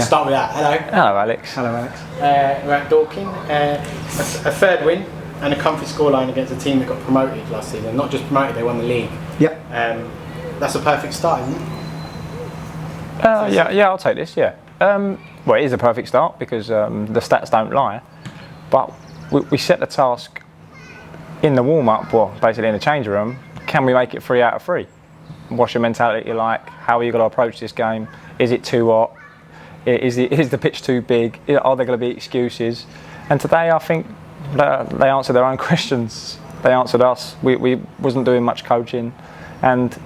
start with that. Hello. Hello, Alex. Hello, Alex. We're at Dorking. A third win and a comfy scoreline against a team that got promoted last season. Not just promoted, they won the league. Yep. That's a perfect start, isn't it? Yeah, I'll take this. Yeah. Well, it is a perfect start because the stats don't lie, but we set the task in the warm-up, well, basically in the change room. Can we make it 3 out of 3? What's your mentality like? How are you going to approach this game? Is it too hot? Is the pitch too big? Are there going to be excuses? And today, I think they answered their own questions. They answered us. We wasn't doing much coaching, and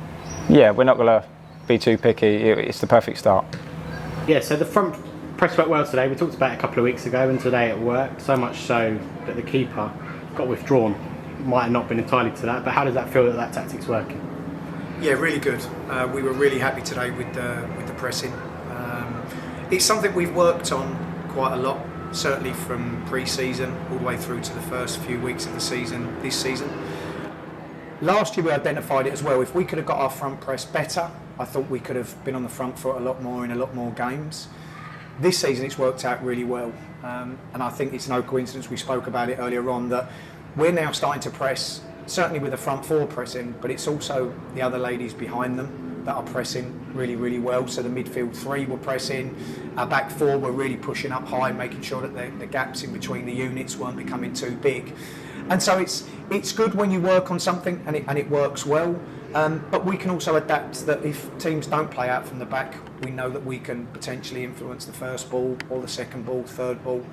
yeah, we're not going to be too picky. It's the perfect start. Yeah. So the front press worked well today. We talked about it a couple of weeks ago, and today it worked. So much so that the keeper got withdrawn. Might have not been entirely to that, but how does that feel that tactic's working? Yeah, really good. We were really happy today with the pressing. It's something we've worked on quite a lot, certainly from pre-season all the way through to the first few weeks of the season this season. Last year we identified it as well. If we could have got our front press better, I thought we could have been on the front foot a lot more in a lot more games. This season it's worked out really well, and I think it's no coincidence, we spoke about it earlier on, that we're now starting to press, certainly with the front four pressing, but it's also the other ladies behind them that are pressing really, really well. So the midfield 3 were pressing, our back 4 were really pushing up high, making sure that the gaps in between the units weren't becoming too big. And so it's good when you work on something and it works well, but we can also adapt that if teams don't play out from the back, we know that we can potentially influence the first ball or the second ball, third ball.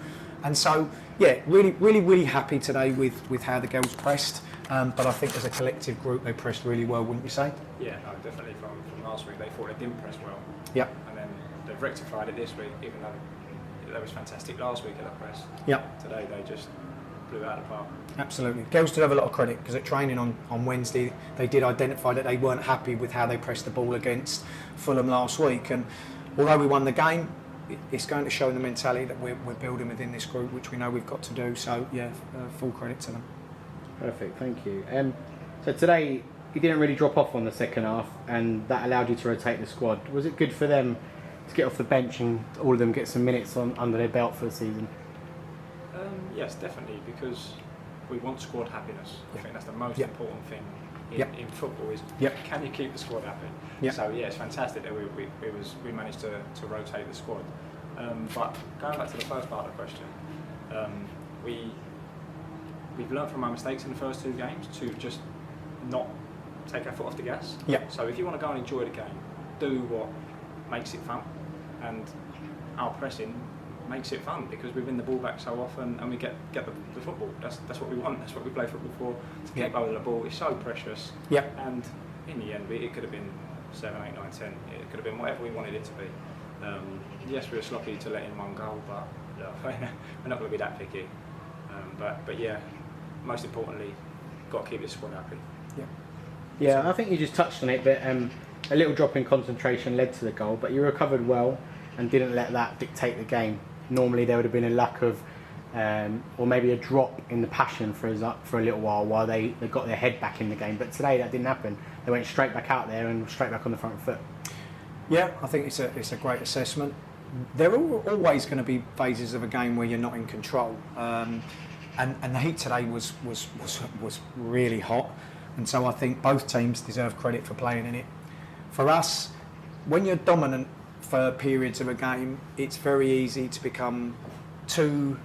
And so, yeah, really happy today with how the girls pressed. But I think as a collective group, they pressed really well, wouldn't you say? Yeah, no, definitely. From last week, they thought they didn't press well. Yep. And then they've rectified it this week, even though they was fantastic last week at the press. Yep. Today they just blew it out of the park. Absolutely. Girls did have a lot of credit because at training on Wednesday, they did identify that they weren't happy with how they pressed the ball against Fulham last week. And although we won the game, it's going to show the mentality that we're building within this group, which we know we've got to do. So, yeah, full credit to them. Perfect, thank you. So today you didn't really drop off on the second half, and that allowed you to rotate the squad. Was it good for them to get off the bench and all of them get some minutes under their belt for the season? Yes, definitely, because we want squad happiness. I think that's the most important thing in football is can you keep the squad happy? So yeah, it's fantastic that we managed to rotate the squad. But going back to the first part of the question, we've learned from our mistakes in the first 2 games to just not take our foot off the gas. So if you want to go and enjoy the game, do what makes it fun, and our pressing makes it fun because we win the ball back so often and we get the football. That's what we want. That's what we play football for. To keep hold of the ball. It's so precious. And in the end, it could have been 7, 8, 9, 10. It could have been whatever we wanted it to be. Yes, we were sloppy to let in 1 goal, but we're not going to be that picky. But yeah, most importantly, got to keep this squad happy. Yeah, I think you just touched on it, but a little drop in concentration led to the goal, but you recovered well and didn't let that dictate the game. Normally there would have been a lack of, or maybe a drop in the passion for a little while they got their head back in the game, but today that didn't happen. They went straight back out there and straight back on the front foot. Yeah, I think it's a great assessment. There are always going to be phases of a game where you're not in control. And the heat today was really hot, and so I think both teams deserve credit for playing in it. For us, when you're dominant for periods of a game, it's very easy to become too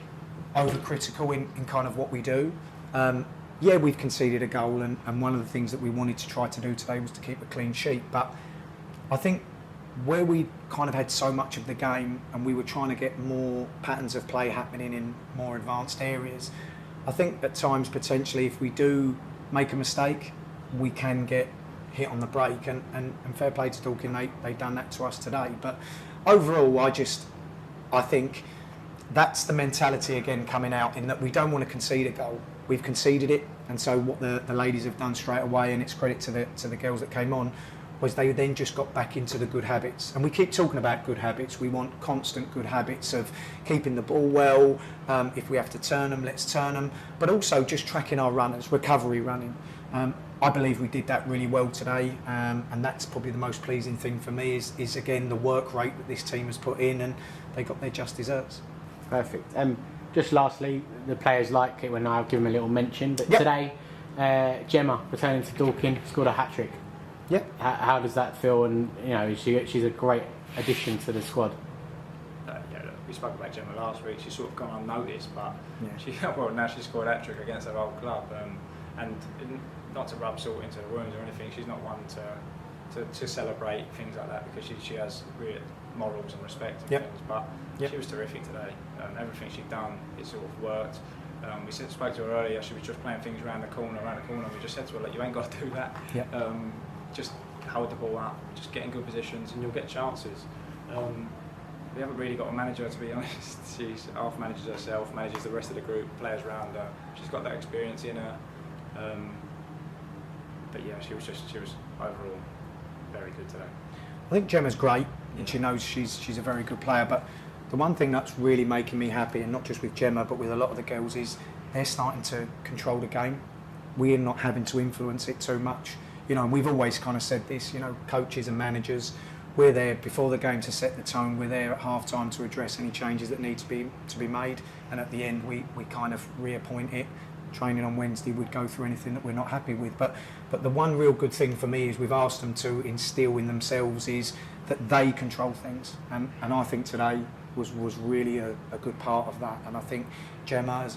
overcritical in kind of what we do. Yeah, we've conceded a goal, and one of the things that we wanted to try to do today was to keep a clean sheet, but I think where we kind of had so much of the game and we were trying to get more patterns of play happening in more advanced areas, I think at times potentially if we do make a mistake, we can get hit on the break, and fair play to Dorking, they done that to us today. But overall, I think that's the mentality again coming out, in that we don't want to concede a goal. We've conceded it, and so what the ladies have done straight away, and it's credit to the girls that came on, was they then just got back into the good habits. And we keep talking about good habits. We want constant good habits of keeping the ball well. If we have to turn them, let's turn them. But also just tracking our runners, recovery running. I believe we did that really well today, and that's probably the most pleasing thing for me is again the work rate that this team has put in, and they got their just desserts. Perfect. Just lastly, the players like it when I give them a little mention, but yep. today Gemma returning to Dorking scored a hat-trick. Yep. How does that feel? And you know, she's a great addition to the squad. We spoke about Gemma last week. She's sort of gone unnoticed, but yeah. Now she's scored a hat-trick against her old club, and not to rub salt into the wounds or anything. She's not one to celebrate things like that because she has real morals and respect and things. But she was terrific today. Everything she'd done, it sort of worked. We spoke to her earlier. She was just playing things around the corner. We just said to her, like, you ain't got to do that. Yep. Just hold the ball up, just get in good positions, and you'll get chances. We haven't really got a manager, to be honest. She's half manages herself, manages the rest of the group, players around her. She's got that experience in her. But yeah, she was overall very good today. I think Gemma's great, and she knows she's a very good player. But the one thing that's really making me happy, and not just with Gemma, but with a lot of the girls, is they're starting to control the game. We're not having to influence it too much. You know, and we've always kind of said this. You know, coaches and managers, we're there before the game to set the tone. We're there at half time to address any changes that need to be made, and at the end we kind of reappoint it. Training on Wednesday would go through anything that we're not happy with, but the one real good thing for me is we've asked them to instill in themselves is that they control things, and I think today was really a good part of that. And I think Gemma,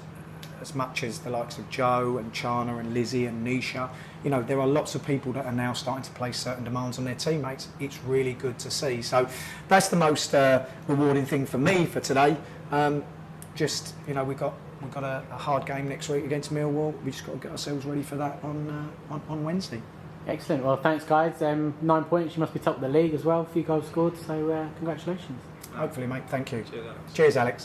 as much as the likes of Jo and Chana and Lizzie and Nisha, you know, there are lots of people that are now starting to place certain demands on their teammates. It's really good to see. So that's the most rewarding thing for me for today. Just, you know, we've got a hard game next week against Millwall. We just got to get ourselves ready for that on Wednesday. Excellent. Well, thanks, guys. 9 points. You must be top of the league as well. A few goals scored. So congratulations. Hopefully, mate. Thank you. Cheers, Alex. Cheers, Alex.